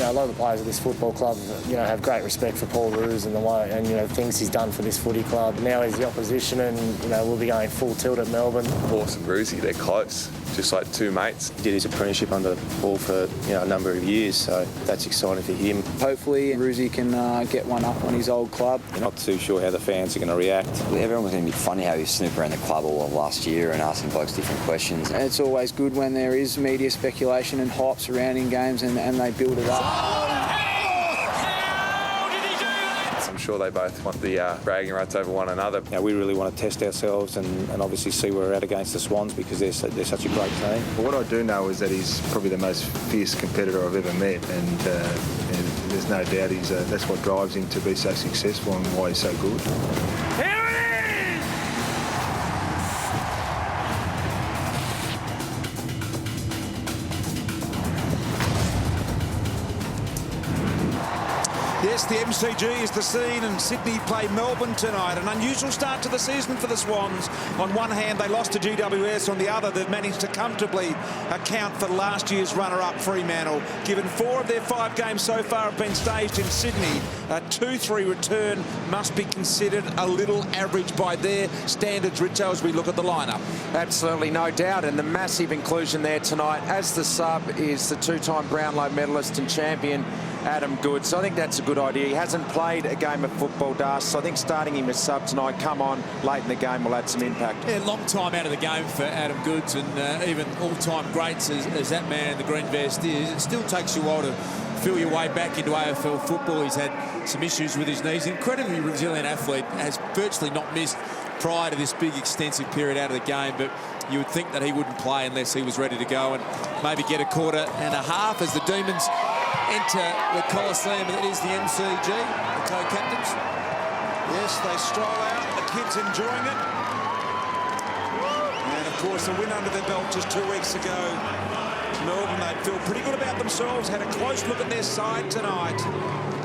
a lot of the players of this football club, have great respect for Paul Roos and the way and things he's done for this footy club. Now he's the opposition, and we'll be going full tilt at Melbourne. Horse and Roosy, they're close, just like two mates. He did his apprenticeship under Paul for a number of years, so that's exciting for him. Hopefully, Roosy can get one up on his old club. You're not too sure how the fans are going to react. Everyone was going to be funny how he snooped around the club all of last year and asking blokes different questions. And it's always good when there is media speculation and hype surrounding games and they build it up. I'm sure they both want the bragging rights over one another. We really want to test ourselves and obviously see where we're at against the Swans because they're such a great team. What I do know is that he's probably the most fierce competitor I've ever met, and there's no doubt that's what drives him to be so successful and why he's so good. Yes, the MCG is the scene, and Sydney play Melbourne tonight. An unusual start to the season for the Swans. On one hand, they lost to GWS. On the other, they've managed to comfortably account for last year's runner-up Fremantle. Given 4 of their 5 games so far have been staged in Sydney, a 2-3 return must be considered a little average by their standards, Richo, as we look at the lineup. Absolutely, no doubt, and the massive inclusion there tonight as the sub is the 2-time Brownlow medalist and champion, Adam Goodes. So I think that's a good idea. He hasn't played a game of football, Das, so I think starting him as sub tonight, come on, late in the game, will add some impact. Yeah, long time out of the game for Adam Goodes, and even all-time greats as that man in the green vest is, it still takes you a while to feel your way back into AFL football. He's had some issues with his knees. Incredibly resilient athlete, has virtually not missed prior to this big extensive period out of the game, but you would think that he wouldn't play unless he was ready to go and maybe get a quarter and a half as the Demons enter the Coliseum. That is the MCG, the co-captains. Yes, they stroll out, the kids enjoying it. And of course, a win under their belt just 2 weeks ago. Melbourne, they feel pretty good about themselves, had a close look at their side tonight,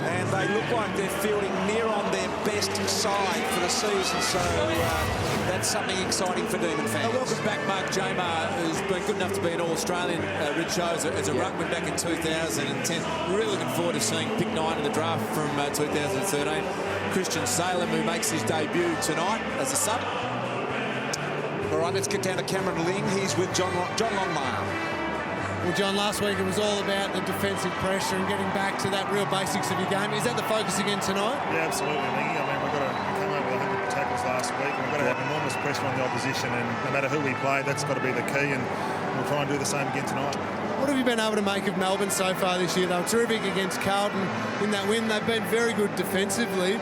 and they look like they're fielding near on their best side for the season, so that's something exciting for Demon fans. Welcome back, Mark Jamar, who's been good enough to be an All-Australian, Richo, as a ruckman back in 2010. Really looking forward to seeing pick 9 in the draft from 2013. Christian Salem, who makes his debut tonight as a sub. All right, let's get down to Cameron Ling. He's with John Longmire. Well, John, last week it was all about the defensive pressure and getting back to that real basics of your game. Is that the focus again tonight? Yeah, absolutely, Lingy. I mean, we came over with 100 tackles last week, and we've got to have enormous pressure on the opposition, and no matter who we play, that's got to be the key, and we'll try and do the same again tonight. What have you been able to make of Melbourne so far this year? They were terrific against Carlton in that win. They've been very good defensively.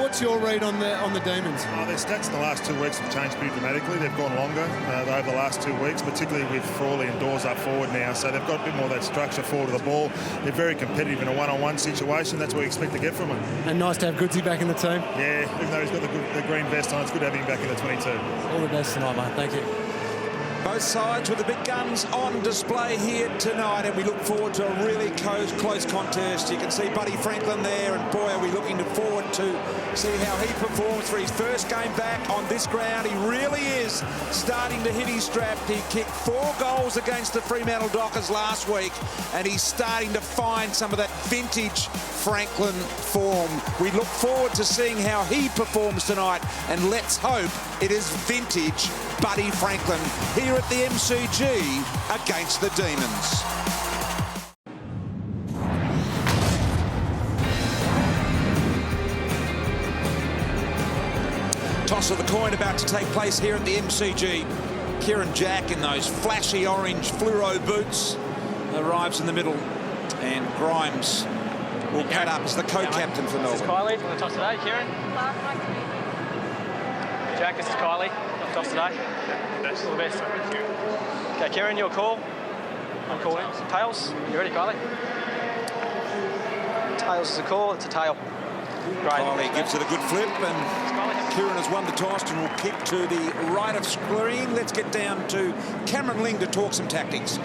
What's your read on the Demons? Their stats in the last 2 weeks have changed pretty dramatically. They've gone longer over the last 2 weeks, particularly with Frawley and Dawes up forward now. So they've got a bit more of that structure forward of the ball. They're very competitive in a one-on-one situation. That's what we expect to get from them. And nice to have Goodsy back in the team. Yeah, even though he's got the green vest on, it's good to have him back in the 22. All the best tonight, mate. Thank you. Both sides with the big guns on display here tonight, and we look forward to a really close contest. You can see Buddy Franklin there, and boy, are we looking forward to see how he performs for his first game back on this ground. He really is starting to hit his strap. He kicked 4 goals against the Fremantle Dockers last week, and he's starting to find some of that vintage Franklin form. We look forward to seeing how he performs tonight, and let's hope it is vintage Buddy Franklin here at the MCG against the Demons. Toss of the coin about to take place here at the MCG. Kieran Jack in those flashy orange fluoro boots arrives in the middle, and Grimes will cut up as the co-captain for Melbourne. This is Kylie from the toss today. Kieran? Jack, this is Kylie. Toss today. All the best. Okay, Kieran, your call. I'm calling. Tails. You ready, Kylie? Tails is a call. It's a tail. Great. Kylie gives it a good flip, and Kieran has won the toss and will kick to the right of screen. Let's get down to Cameron Ling to talk some tactics.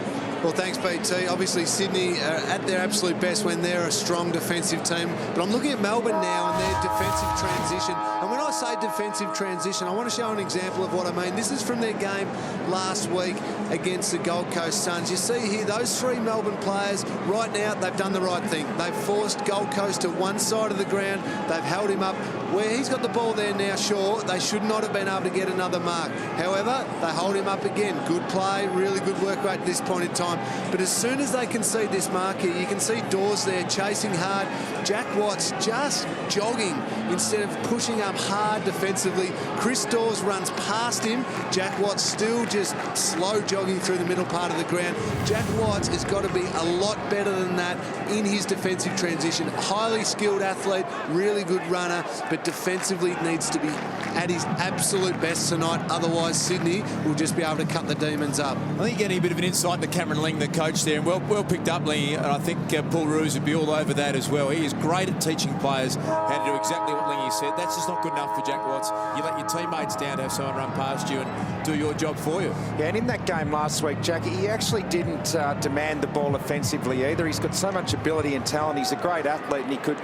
Well, thanks, BT. Obviously, Sydney are at their absolute best when they're a strong defensive team. But I'm looking at Melbourne now and their defensive transition. And when I I say defensive transition, I want to show an example of what I mean. This is from their game last week against the Gold Coast Suns. You see here, those 3 Melbourne players, right now, they've done the right thing. They've forced Gold Coast to one side of the ground. They've held him up. Where he's got the ball there now, sure, they should not have been able to get another mark. However, they hold him up again. Good play, really good work rate at this point in time. But as soon as they concede this mark here, you can see Dawes there chasing hard. Jack Watts just jogging instead of pushing up hard defensively. Chris Dawes runs past him. Jack Watts still just slow jogging through the middle part of the ground. Jack Watts has got to be a lot better than that in his defensive transition. Highly skilled athlete, really good runner, but defensively needs to be at his absolute best tonight. Otherwise, Sydney will just be able to cut the demons up. I think getting a bit of an insight to Cameron Ling, the coach there, and well picked up, Ling, and I think Paul Roos would be all over that as well. He is great at teaching players how to do exactly what Lingy said. That's just not good enough for Jack Watts. You let your teammates down to have someone run past you and do your job for you. Yeah, and in that game last week, Jackie, he actually didn't demand the ball offensively either. He's got so much ability and talent. He's a great athlete, and he could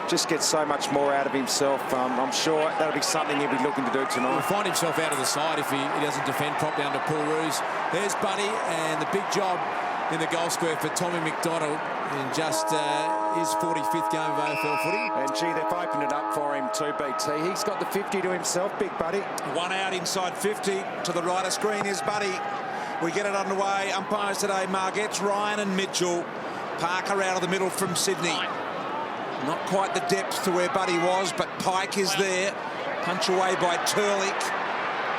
just get so much more out of himself. I'm sure that'll be something he'll be looking to do tonight. He'll find himself out of the side if he doesn't defend properly under Paul Roos. There's Buddy, and the big job in the goal square for Tommy McDonald in just his 45th game of AFL footy. And gee, they've opened it up for him too, BT. He's got the 50 to himself, big Buddy. One out inside 50. To the right of screen is Buddy. We get it underway. Umpires today, Margetts, Ryan and Mitchell. Parker out of the middle from Sydney. Not quite the depth to where Buddy was, but Pike is there. Punch away by Turlick.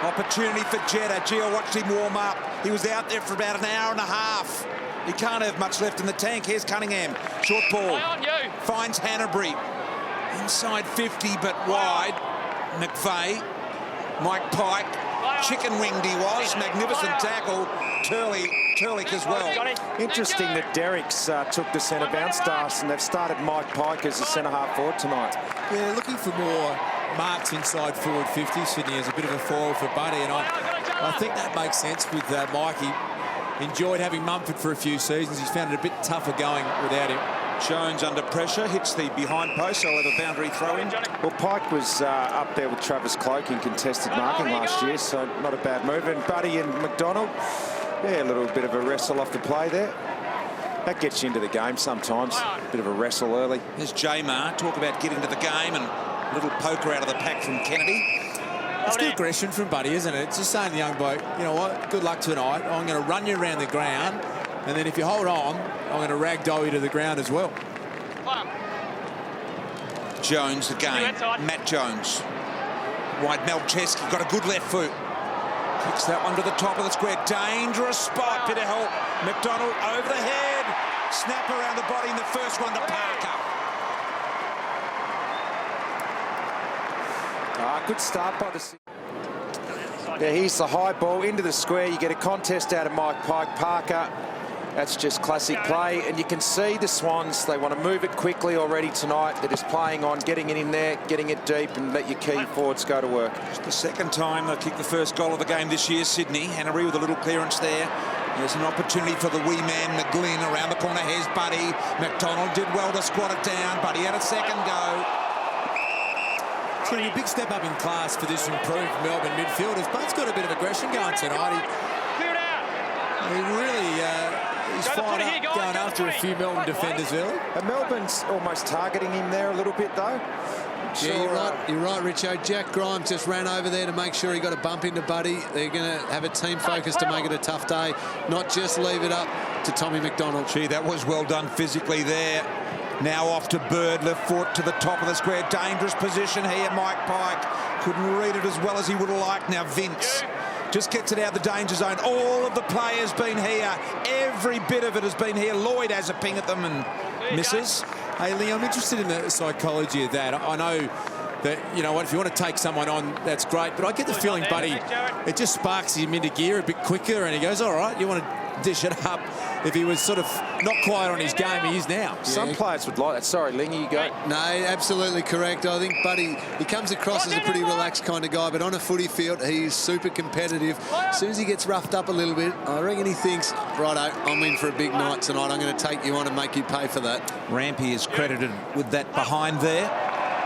Opportunity for Jetta. Gee, I watched him warm up. He was out there for about an hour and a half. He can't have much left in the tank. Here's Cunningham. Short ball. Finds Hanbury. Inside 50, but wide. McVeigh. Mike Pike. Chicken winged he was. Magnificent tackle. Turlick as well. Interesting that Derrick's took the centre bounce task, and they've started Mike Pike as the centre half forward tonight. Yeah, looking for more marks inside forward 50. Sydney has a bit of a foil for Buddy, and I think that makes sense with Mike. He enjoyed having Mumford for a few seasons. He's found it a bit tougher going without him. Jones under pressure, hits the behind post. They'll have a boundary throw in. Well, Pike was up there with Travis Cloak in contested marking last year, so not a bad move. And Buddy and McDonald, yeah, a little bit of a wrestle off the play there. That gets you into the game sometimes. Bit of a wrestle early. There's Jamar. Talk about getting to the game, and a little poker out of the pack from Kennedy. It's good aggression from Buddy, isn't it? It's just saying to the young bloke, you know what, good luck tonight. I'm going to run you around the ground, and then if you hold on, I'm going to ragdoll you to the ground as well. Jones again. Matt Jones. Wide Melcheski got a good left foot. Kicks that one to the top of the square. Dangerous spot. Bit of help. McDonald over the head. Snap around the body in the first one to Parker. Good start by the... Yeah, here's the high ball into the square. You get a contest out of Mike Pike. Parker, that's just classic play. And you can see the Swans, they want to move it quickly already tonight. They're just playing on, getting it in there, getting it deep, and let your key forwards go to work. Just the second time they'll kick the first goal of the game this year, Sydney. Henry with a little clearance there. There's an opportunity for the wee man, McGlynn, around the corner. Here's Buddy. McDonald did well to squat it down. Buddy had a second go. It's going to be a big step up in class for this improved Melbourne midfielders. Bud's got a bit of aggression going tonight. He really he's fired up going after a few Melbourne defenders early. And Melbourne's almost targeting him there a little bit, though. Yeah, you're right, Richo. Jack Grimes just ran over there to make sure he got a bump into Buddy. They're going to have a team focus to make it a tough day, not just leave it up to Tommy McDonald. Gee, that was well done physically there. Now off to Bird, left foot to the top of the square. Dangerous position here, Mike Pike. Couldn't read it as well as he would have liked. Now Vince just gets it out of the danger zone. All of the players been here. Every bit of it has been here. Lloyd has a ping at them and misses. Hey, Lee, I'm interested in the psychology of that. I know that, you know what, if you want to take someone on, that's great. But I get the feeling, Buddy, it just sparks him into gear a bit quicker, and he goes, all right, you want to dish it up. If he was sort of not quite on his game, he is now. Yeah. Some players would like that. Sorry, Lingy, you go. No, absolutely correct. I think Buddy, he comes across as a pretty relaxed kind of guy, but on a footy field, he's super competitive. As soon as he gets roughed up a little bit, I reckon he thinks, righto, I'm in for a big night tonight. I'm going to take you on and make you pay for that. Rampy is credited with that behind there.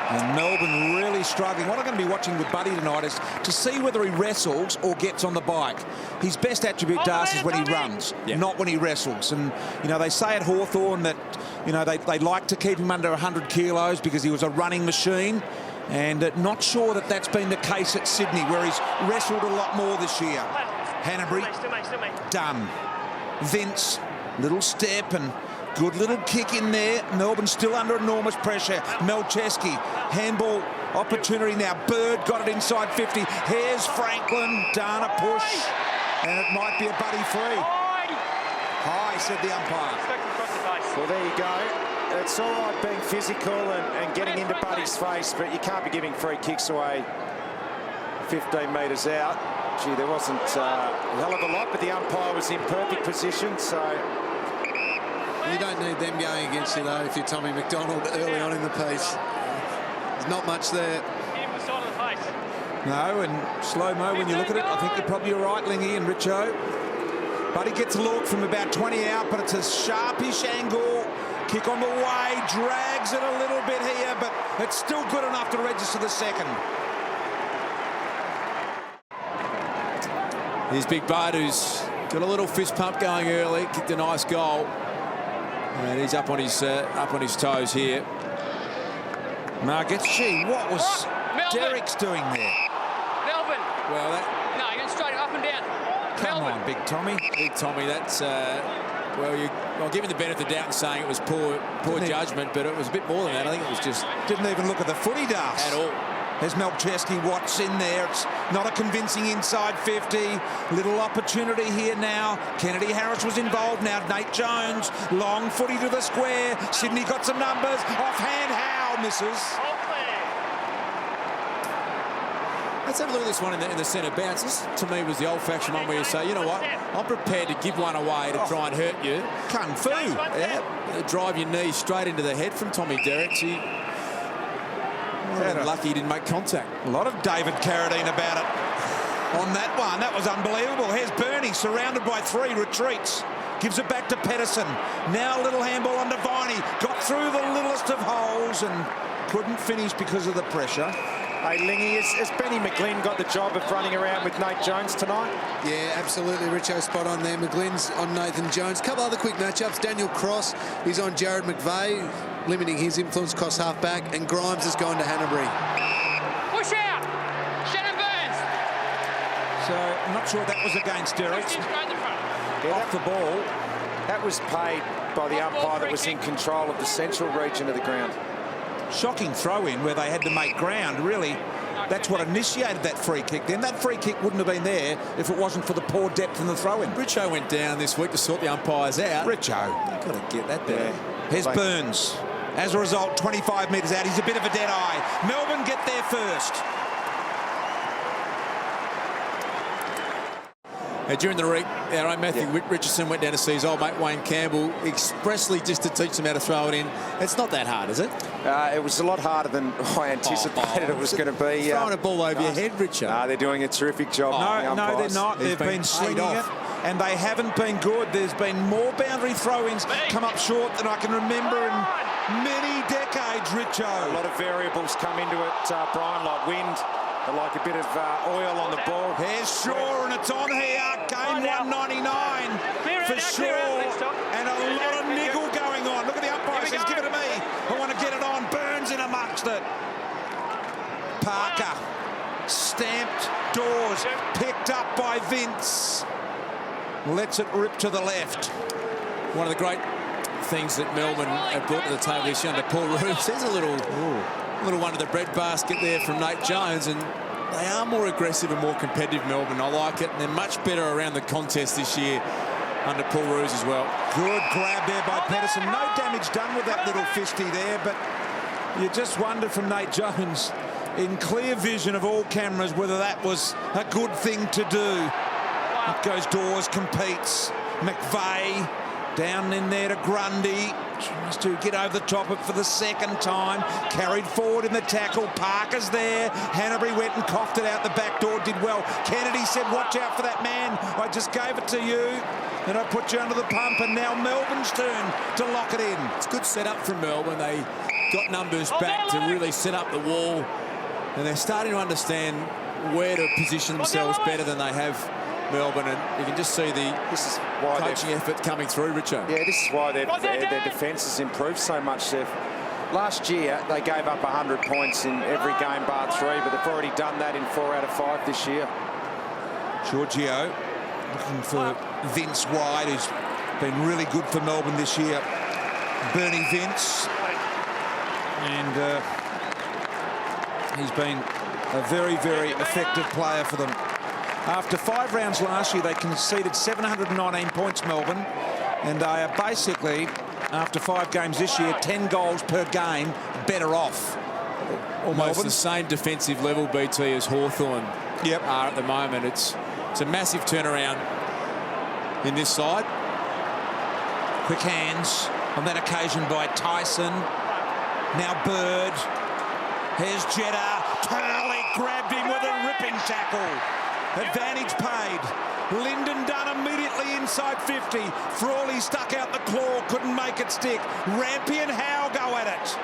And Melbourne really struggling. What I'm going to be watching with Buddy tonight is to see whether he wrestles or gets on the bike. His best attribute, Darcy, is when he runs, not when he wrestles. And, you know, they say at Hawthorn that, you know, they like to keep him under 100 kilos because he was a running machine. And not sure that that's been the case at Sydney, where he's wrestled a lot more this year. Hanbury, done. Vince, little step and good little kick in there. Melbourne still under enormous pressure. Melcheski, handball opportunity now. Bird got it inside 50. Here's Franklin, done a push. And it might be a buddy free. High, said the umpire. Well, there you go. It's all right being physical and getting into Buddy's face, but you can't be giving free kicks away 15 metres out. Gee, there wasn't a hell of a lot, but the umpire was in perfect position, so... You don't need them going against you, though, if you're Tommy McDonald early on in the piece. There's not much there. No, and slow-mo, when you look at it, I think you're probably right, Lingy and Richo. Buddy gets a look from about 20 out, but it's a sharpish angle. Kick on the way, drags it a little bit here, but it's still good enough to register the second. Here's Big Bud, who's got a little fist pump going early, kicked a nice goal. And he's up on his toes here. Margaret, gee, what was Derek's doing there? Melbourne. Well, no, you're going straight up and down. Come on, Big Tommy. Big Tommy, that's... I'll give him the benefit of the doubt in saying it was poor judgment, but it was a bit more than that. I think it was just... Didn't even look at the footy, Darce. At all. There's Melcheski, Watts in there. It's not a convincing inside 50. Little opportunity here now. Kennedy Harris was involved now. Nate Jones, long footy to the square. Sydney got some numbers. Offhand, Howe misses. Let's have a look at this one in the centre bounce. This, to me, was the old-fashioned one where you say, you know what, I'm prepared to give one away to try and hurt you. Kung fu. Yeah, drive your knee straight into the head from Tommy Derricks. Lucky he didn't make contact. A lot of David Carradine about it on that one. That was unbelievable. Here's Bernie, surrounded by three, retreats. Gives it back to Pedersen. Now a little handball on to Viney. Got through the littlest of holes and couldn't finish because of the pressure. Hey, Lingy, has Benny McGlynn got the job of running around with Nate Jones tonight? Yeah, absolutely. Richo spot on there. McGlynn's on Nathan Jones. Couple other quick matchups. Daniel Cross is on Jared McVeigh, limiting his influence across half-back, and Grimes has gone to Hanbury. Push out! Shannon Burns! So, I'm not sure that was against Derricks. Off the ball. That was paid by the umpire that was in control of the central region of the ground. Shocking throw-in where they had to make ground, really. That's what initiated that free kick. Then that free kick wouldn't have been there if it wasn't for the poor depth in the throw-in. Richo went down this week to sort the umpires out. Richo. You've got to get that there. Yeah. Here's Burns. As a result, 25 metres out. He's a bit of a dead eye. Melbourne get there first. During the week, our own Matthew Richardson went down to see his old mate Wayne Campbell expressly just to teach him how to throw it in. It's not that hard, is it? It was a lot harder than I anticipated it was going to be. Throwing a ball over your head, Richard. They're doing a terrific job. No, they're not. They've been slinging it, and they haven't been good. There's been more boundary throw-ins come up short than I can remember in many decades, Richo. A lot of variables come into it, Brian, like wind. Like a bit of oil on the ball. Here's Shaw, and it's on here. Game 199 for Shaw, and a lot of niggle going on. Look at the umpire says, give it to me. I want to get it on. Burns in amongst it. Parker, stamped doors, picked up by Vince. Lets it rip to the left. One of the great things that Melbourne have brought to the table this year under Paul Roos. There's a little one to the breadbasket there from Nate Jones, and they are more aggressive and more competitive, Melbourne. I like it, and they're much better around the contest this year under Paul Roos as well. Good grab there by Pedersen. No damage done with that little fisty there, but you just wonder from Nate Jones, in clear vision of all cameras, whether that was a good thing to do. Up goes Dawes, competes. McVeigh down in there to Grundy. Tries to get over the top of it for the second time. Carried forward in the tackle. Parker's there. Hanbury went and coughed it out the back door. Did well. Kennedy said, watch out for that man. I just gave it to you. And I put you under the pump. And now Melbourne's turn to lock it in. It's good setup from Melbourne. They got numbers back to really set up the wall, and they're starting to understand where to position themselves better than they have, Melbourne, and you can just see the coaching effort coming through, Richard. Yeah, this is why their defence has improved so much. Last year, they gave up 100 points in every game bar 3, but they've already done that in 4 out of 5 this year. Giorgio looking for Vince wide, who's been really good for Melbourne this year. Bernie Vince. And he's been a very, very effective player for them. After 5 rounds last year, they conceded 719 points, Melbourne, and they are basically, after 5 games this year, 10 goals per game better off. Almost the same defensive level, BT, as Hawthorn are at the moment. It's a massive turnaround in this side. Quick hands on that occasion by Tyson. Now Bird. Here's Jeddah. Turley grabbed him with a ripping tackle. Advantage paid. Lyndon Dunn immediately inside 50. Frawley stuck out the claw, couldn't make it stick. Rampy and Howe go at it.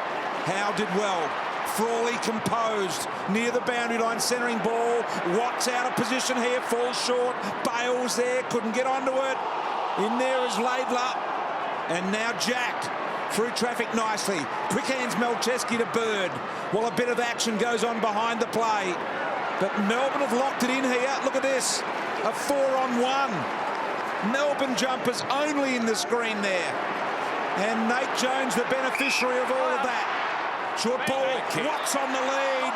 Howe did well. Frawley composed near the boundary line, centering ball. Watts out of position here, falls short. Bale's there, couldn't get onto it. In there is Laidler. And now Jack through traffic nicely. Quick hands Melcheski to Bird. Well, a bit of action goes on behind the play. But Melbourne have locked it in here. Look at this. A 4-on-1. Melbourne jumpers only in the screen there. And Nate Jones, the beneficiary of all of that. Short ball, Watts on the lead.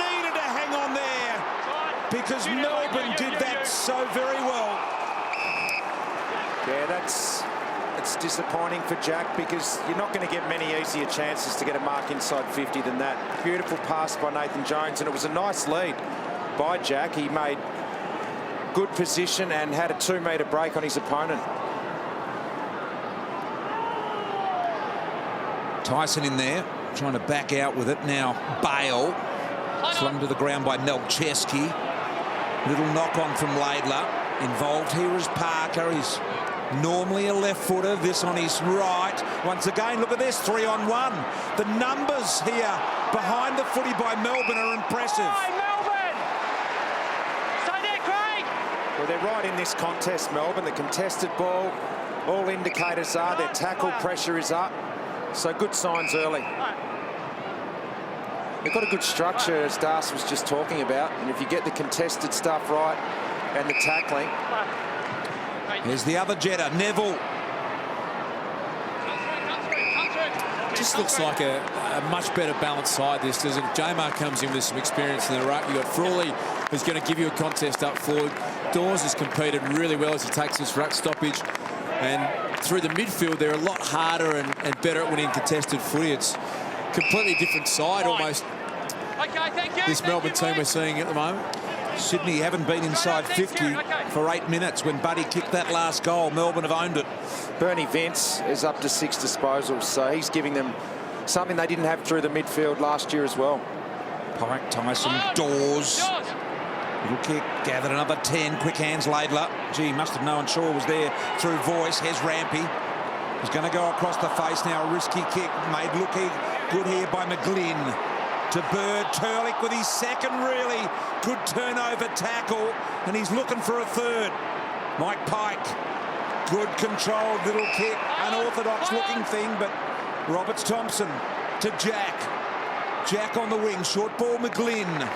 Needed to hang on there because Melbourne did that so very well. Yeah, it's disappointing for Jack because you're not going to get many easier chances to get a mark inside 50 than that. Beautiful pass by Nathan Jones, and it was a nice lead by Jack. He made good position and had a 2-metre break on his opponent. Tyson in there, trying to back out with it. Now Bale, slung to the ground by Melcheski. Little knock on from Laidler. Involved here is Parker. He's normally a left footer, this on his right. Once again, look at this, 3-on-1. The numbers here behind the footy by Melbourne are impressive. Well, they're right in this contest, Melbourne. The contested ball, all indicators are their tackle pressure is up. So good signs early. They've got a good structure, as Darcy was just talking about. And if you get the contested stuff right and the tackling. Here's the other Jeddah, Neville. Just looks like a much better balanced side, this, doesn't it? Jamar comes in with some experience in the ruck. You've got Frawley, who's going to give you a contest up forward. Dawes has competed really well as he takes this ruck stoppage. And through the midfield, they're a lot harder and better at winning contested footy. It's a completely different side, almost, this Melbourne team we're seeing at the moment. Sydney haven't been inside 50 for 8 minutes. When Buddy kicked that last goal, Melbourne have owned it. Bernie Vince is up to 6 disposals, so he's giving them something they didn't have through the midfield last year as well. Pike, Tyson, Dawes. Little kick, gathered another 10. Quick hands, Laidler. Gee, must have known Shaw was there through voice. Here's Rampy. He's going to go across the face now. A risky kick made looking good here by McGlynn. To Bird, Turlick with his second really good turnover tackle, and he's looking for a third. Mike Pike, good controlled little kick, unorthodox looking thing, but Roberts Thompson to Jack. Jack on the wing, short ball McGlynn.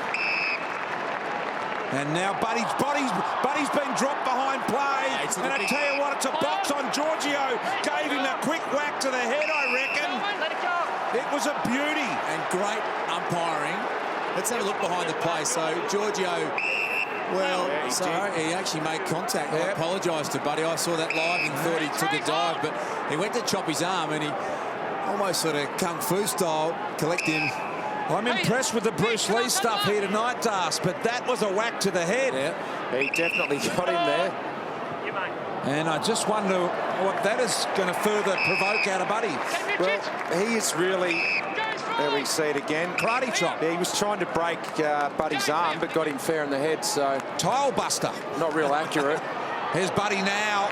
And now Buddy's been dropped behind play, and I tell you what, it's a box on Giorgio. Gave him a quick whack to the head, I reckon. It was a beauty. And great umpiring. Let's have a look behind the play. So Giorgio, well, he actually made contact. I apologise to Buddy. I saw that live and thought he took a dive, but he went to chop his arm and he almost sort of kung fu style collect him. I'm impressed with the Bruce Lee stuff here tonight, Das, but that was a whack to the head. Yeah, he definitely got him there. And I just wonder what that is going to further provoke out of Buddy. Well, he is really... There we see it again. Karate chop. Yeah, he was trying to break Buddy's arm, but got him fair in the head, so... Tile buster. Not real accurate. Here's Buddy now.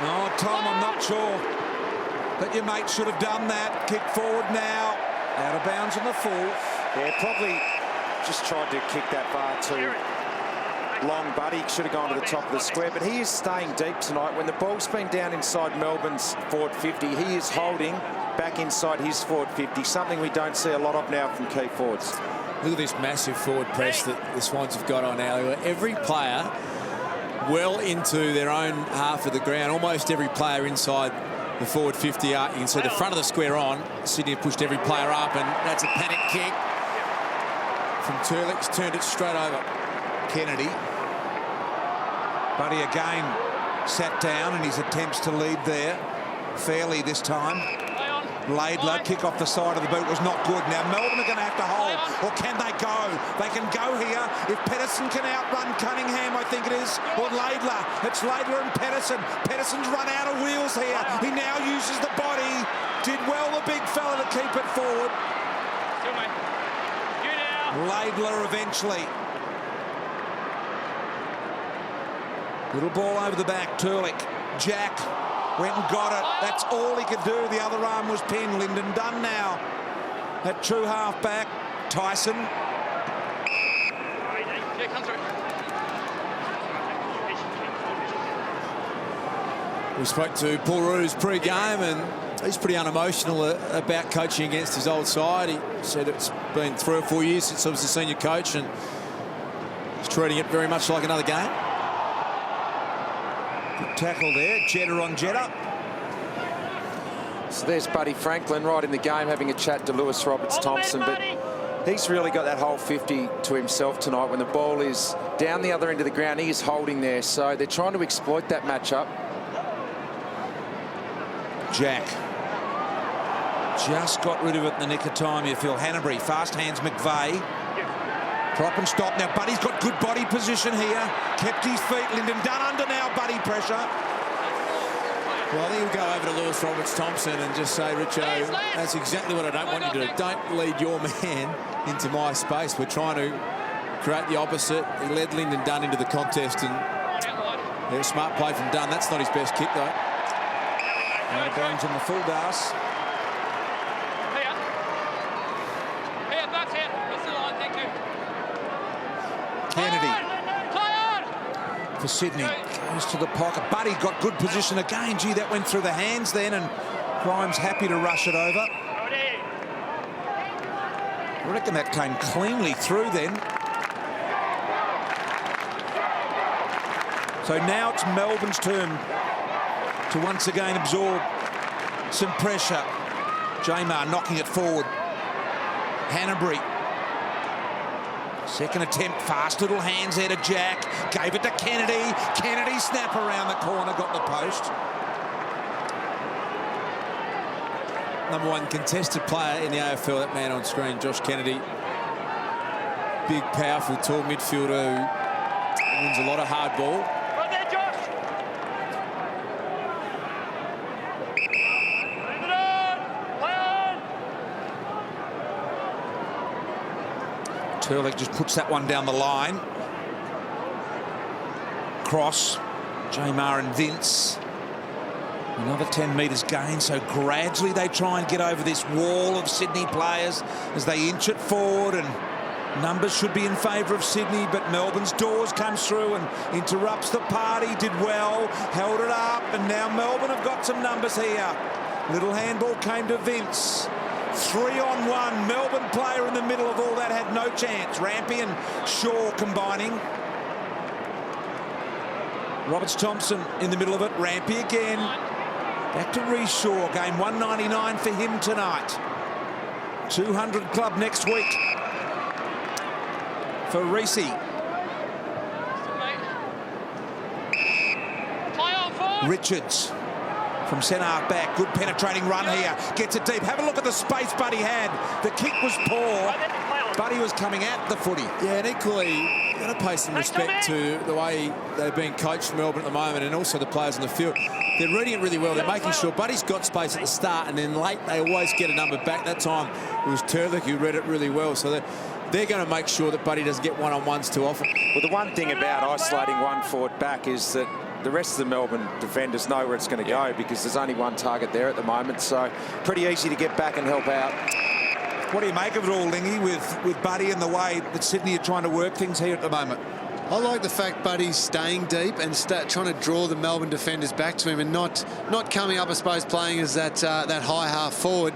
Oh, Tom, I'm not sure. But your mate should have done that. Kick forward now. Out of bounds on the full. Yeah, probably just tried to kick that far too long, but he should have gone to the top of the square. But he is staying deep tonight. When the ball's been down inside Melbourne's forward 50, he is holding back inside his forward 50, something we don't see a lot of now from key forwards. Look at this massive forward press that the Swans have got on now. Every player well into their own half of the ground, almost every player inside the forward 50. You can see the front of the square on. Sydney have pushed every player up, and that's a panic kick from Turlick. He's turned it straight over Kennedy. Buddy again sat down in his attempts to lead there. Fairly this time. Laidler, kick off the side of the boot was not good. Now Melbourne are going to have to hold, or can they go? They can go here if Pedersen can outrun Cunningham, I think it is, or Laidler. It's Laidler and Pedersen. Pedersen's run out of wheels here. He now uses the body. Did well, the big fella, to keep it forward. Laidler eventually. Little ball over the back. Turlick. Jack went and got it. That's all he could do. The other arm was pinned. Lyndon Dunn now at true half back. Tyson. We spoke to Paul Roos pre-game, and he's pretty unemotional about coaching against his old side. He said it's been 3 or 4 years since I was the senior coach, and he's treating it very much like another game. Good tackle there. Jetta on Jetta. So there's Buddy Franklin right in the game having a chat to Lewis Roberts-Thompson, but he's really got that whole 50 to himself tonight. When the ball is down the other end of the ground, he is holding there, so they're trying to exploit that matchup. Jack just got rid of it in the nick of time, you feel. Hanbury, fast hands McVeigh. Prop and stop. Now Buddy's got good body position here. Kept his feet. Lyndon Dunn under now. Buddy pressure. Well, I think he'll go over to Lewis Roberts-Thompson and just say, Richo, that's exactly what I don't want you to do. Don't lead your man into my space. We're trying to create the opposite. He led Lyndon Dunn into the contest, and a smart play from Dunn. That's not his best kick, though. Out of bounds on the full, Das. Kennedy for Sydney goes to the pocket. Buddy got good position again. Gee, that went through the hands then, and Grimes happy to rush it over. I reckon that came cleanly through then. So now it's Melbourne's turn to once again absorb some pressure. Jamar knocking it forward. Hanbury. Second attempt, fast little hands there to Jack. Gave it to Kennedy. Kennedy snap around the corner, got the post. Number 1 contested player in the AFL, that man on screen, Josh Kennedy. Big, powerful, tall midfielder who wins a lot of hard ball. Right there, Josh. Turlick just puts that one down the line. Cross. Jamar and Vince. Another 10 metres gain, so gradually they try and get over this wall of Sydney players as they inch it forward, and numbers should be in favour of Sydney, but Melbourne's Dawes comes through and interrupts the party. Did well, held it up, and now Melbourne have got some numbers here. Little handball came to Vince. 3-on-1. Melbourne player in the middle of all that had no chance. Rampy and Shaw combining. Roberts-Thompson in the middle of it. Rampy again. Back to Reshaw. Game 199 for him tonight. 200 club next week for Reese. Richards from centre half back. Good penetrating run here. Gets it deep. Have a look at the space Buddy had. The kick was poor. Buddy was coming at the footy. Yeah, and equally, you've got to pay some respect to the way they've been coached in Melbourne at the moment, and also the players on the field. They're reading it really well. They're making sure Buddy's got space at the start, and then late they always get a number back. That time it was Turlick who read it really well. So they're going to make sure that Buddy doesn't get one-on-ones too often. Well, the one thing about isolating one forward back is that the rest of the Melbourne defenders know where it's going to go because there's only one target there at the moment. So pretty easy to get back and help out. What do you make of it all, Lingy, with Buddy and the way that Sydney are trying to work things here at the moment? I like the fact Buddy's staying deep and trying to draw the Melbourne defenders back to him and not coming up, I suppose, playing as that high half forward.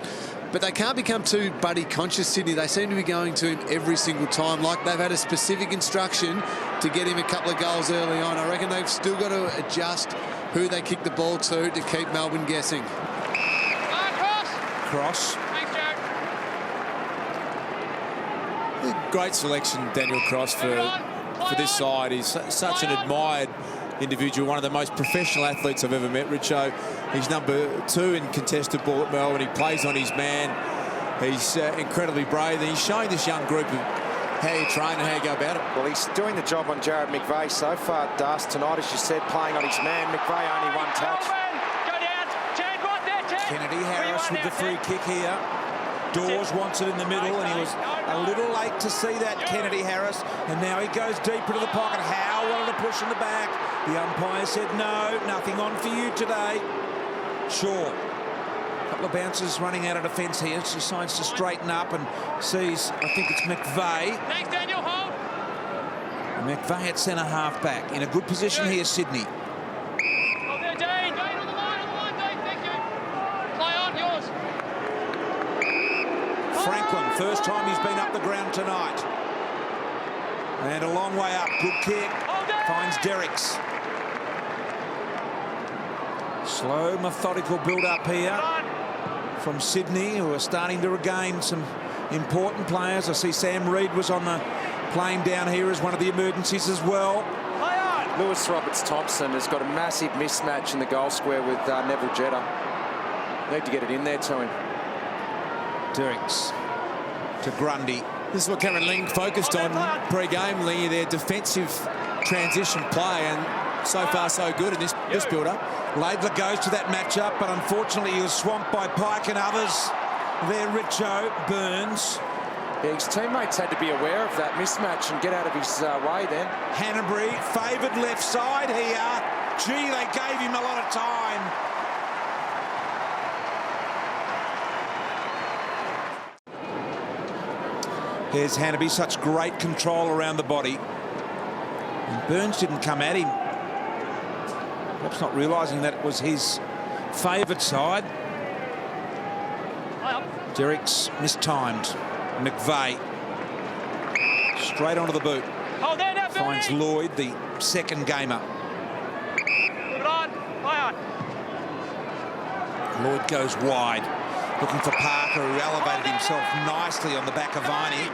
But they can't become too Buddy conscious, Sydney. They seem to be going to him every single time, like they've had a specific instruction to get him a couple of goals early on. I reckon they've still got to adjust who they kick the ball to keep Melbourne guessing. Cross. Thanks, Jared. Great selection, Daniel Cross, for this side. He's such an admired individual, one of the most professional athletes I've ever met, Richo. He's number 2 in contested ball at Melbourne. He plays on his man. He's incredibly brave, and he's showing this young group of how you train and how you go about it. Well, he's doing the job on Jared McVeigh so far, Das. Tonight, as you said, playing on his man. McVeigh only one touch. Kennedy Harris with the free kick here. Dawes wants it in the middle, and he was a little late to see that, Kennedy Harris. And now he goes deep into the pocket. Howe wanted to push in the back. The umpire said, no, nothing on for you today. Shaw. A couple of bouncers running out of defence here. She decides to straighten up and sees, I think it's McVeigh. Thanks, Daniel. Hold. McVeigh at centre half back. In a good position here, Sydney. Oh, there, Dane. Dane on the line, Dane. Thank you. Play on, yours. Franklin, first time he's been up the ground tonight. And a long way up. Good kick. Finds Derricks. Slow, methodical build-up here from Sydney, who are starting to regain some important players. I see Sam Reid was on the plane down here as one of the emergencies as well. Lewis Roberts-Thompson has got a massive mismatch in the goal square with Neville Jetta. Need to get it in there to him. Derricks to Grundy. This is what Cameron Ling focused on pre-game, Ling, their defensive transition play, and so far so good in this build-up. Laidler goes to that matchup, but unfortunately he was swamped by Pike and others. There, Richo, Burns. Yeah, his teammates had to be aware of that mismatch and get out of his way then. Hanbury, favoured left side here. Gee, they gave him a lot of time. Here's Hanbury, such great control around the body. And Burns didn't come at him. Perhaps not realising that it was his favoured side. Derricks mistimed. McVeigh straight onto the boot. Finds Lloyd, the second gamer. Lloyd goes wide, looking for Parker, who elevated himself nicely on the back of Viney.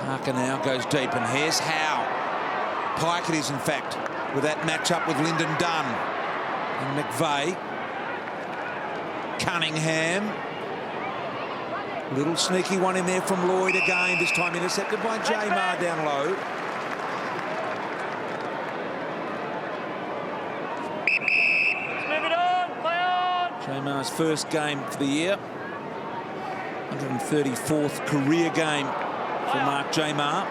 Parker now goes deep, and here's Howe. Pike it is, in fact, with that match-up with Lyndon Dunn. And McVeigh. Cunningham. Little sneaky one in there from Lloyd again, this time intercepted by Jamar down low. Let's move it on, play on. Jamar's first game for the year. 134th career game for Mark Jamar.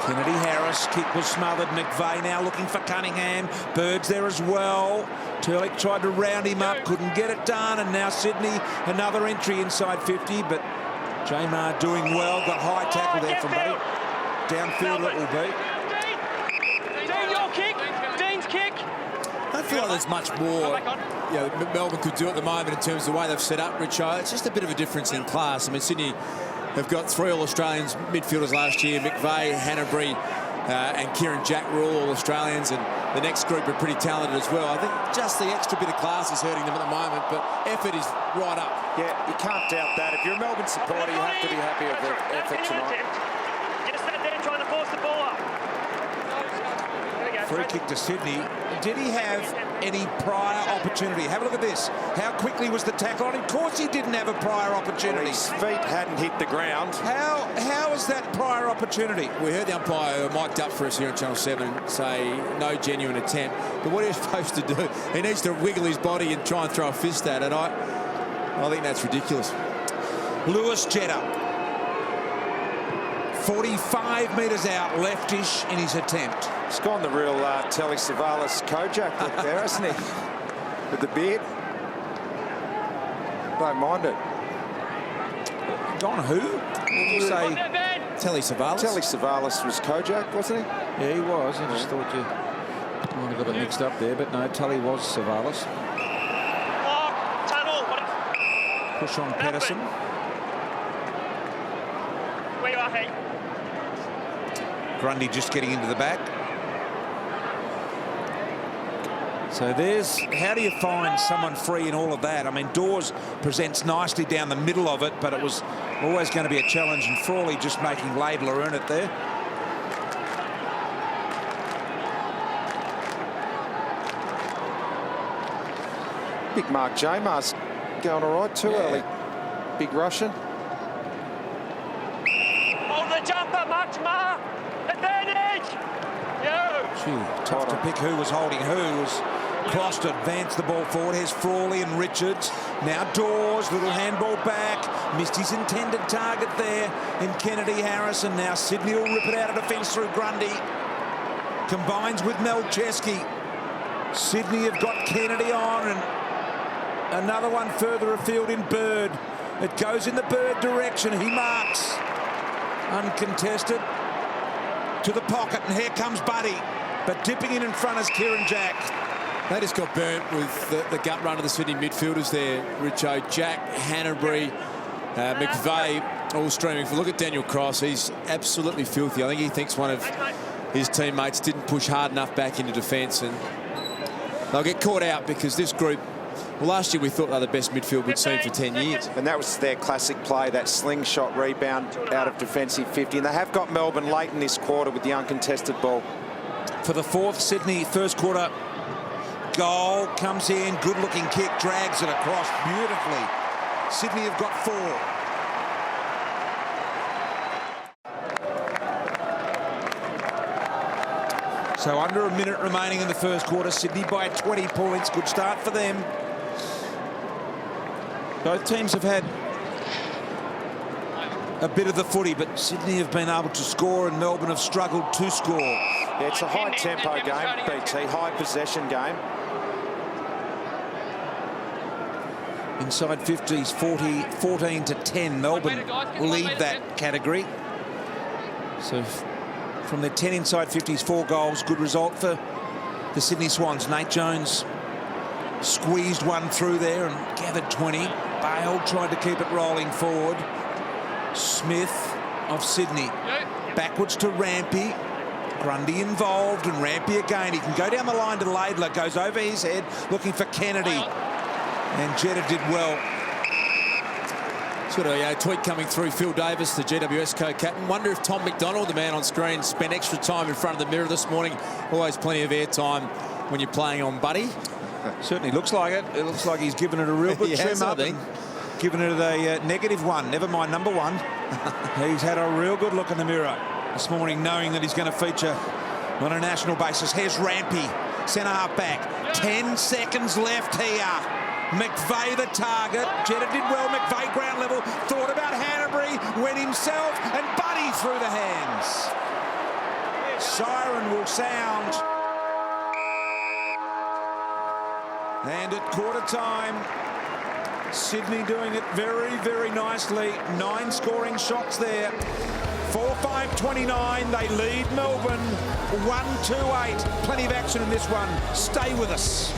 Kennedy Harris, kick was smothered. McVeigh now looking for Cunningham. Bird's there as well. Turlick tried to round him up, couldn't get it done, and now Sydney, another entry inside 50, but Jamar doing well. Got high tackle there from Buddy. Downfield it will be. Dean, your kick. Dean's kick. I don't feel like there's much more Melbourne could do at the moment in terms of the way they've set up, Richo. It's just a bit of a difference in class. I mean, Sydney have got 3 All-Australians midfielders last year. McVeigh, Hanbury and Kieran Jack were all Australians, and the next group are pretty talented as well. I think just the extra bit of class is hurting them at the moment, but effort is right up. Yeah, you can't doubt that. If you're a Melbourne supporter, you have to be happy with the effort tonight. Just sat there trying to force the ball up. Free kick to Sydney. Did he have any prior opportunity? Have a look at this. How quickly was the tackle on him? Of course he didn't have a prior opportunity. His feet hadn't hit the ground. How is that prior opportunity? We heard the umpire mic'd up for us here on Channel 7 say no genuine attempt. But what are you supposed to do? He needs to wiggle his body and try and throw a fist at it. I think that's ridiculous. Lewis Jetta. 45 metres out, leftish in his attempt. He's gone the real Telly Savalas Kojak look there, hasn't he? With the beard. Don't mind it. Gone who? Did you say Telly Savalas? Telly Savalas was Kojak, wasn't he? Yeah, he was. I just thought you might have got it mixed up there, but no, Tully was Savalas. Push on Pedersen. Where you are, hey? Grundy just getting into the back. So there's, how do you find someone free in all of that? I mean, Dawes presents nicely down the middle of it, but it was always going to be a challenge, and Frawley just making Laidler earn it there. Big Mark Jamar's going all right, too early. Big Russian. Hold the jumper, much more. Advantage. Gee, tough to pick who was holding who. Was crossed to advance the ball forward. Here's Frawley and Richards. Now Dawes, little handball back. Missed his intended target there in Kennedy Harrison. Now Sydney will rip it out of defence through Grundy. Combines with Melcheski. Sydney have got Kennedy on, and another one further afield in Bird. It goes in the Bird direction. He marks. Uncontested. To the pocket, and here comes Buddy. But dipping in front is Kieran Jack. They just got burnt with the gut run of the Sydney midfielders there, Richo. Jack, Hanbury, McVeigh, all streaming. Look at Daniel Cross. He's absolutely filthy. I think he thinks one of his teammates didn't push hard enough back into defence, and they'll get caught out because this group, well, last year we thought they were the best midfield we'd seen for 10 years. And that was their classic play, that slingshot rebound out of defensive 50. And they have got Melbourne late in this quarter with the uncontested ball. For the fourth Sydney first quarter goal, comes in, good-looking kick, drags it across beautifully. Sydney have got 4. So under a minute remaining in the first quarter, Sydney by 20 points. Good start for them. Both teams have had a bit of the footy, but Sydney have been able to score and Melbourne have struggled to score. Yeah, it's a high-tempo game, BT, high-possession game. Inside 50s, 14 to 10. Melbourne lead that category. So from their 10 inside 50s, 4 goals. Good result for the Sydney Swans. Nate Jones squeezed one through there and gathered 20. Bale tried to keep it rolling forward. Smith of Sydney. Backwards to Rampy. Grundy involved, and Rampy again. He can go down the line to Laidler. Goes over his head looking for Kennedy. And Jetta did well. It's got a tweet coming through. Phil Davis, the GWS co-captain. Wonder if Tom McDonald, the man on screen, spent extra time in front of the mirror this morning. Always plenty of airtime when you're playing on Buddy. Certainly looks like it. It looks like he's given it a real good trim up. Given it a -1. Never mind number 1. He's had a real good look in the mirror this morning, knowing that he's going to feature on a national basis. Here's Rampy, centre half back. 10 seconds left here. McVeigh the target. Jetta did well. McVeigh ground level. Thought about Hanbury. Went himself. And Buddy through the hands. Siren will sound. And at quarter time, Sydney doing it very, very nicely. 9 scoring shots there. 4-5-29. They lead Melbourne 1-2-8. Plenty of action in this one. Stay with us.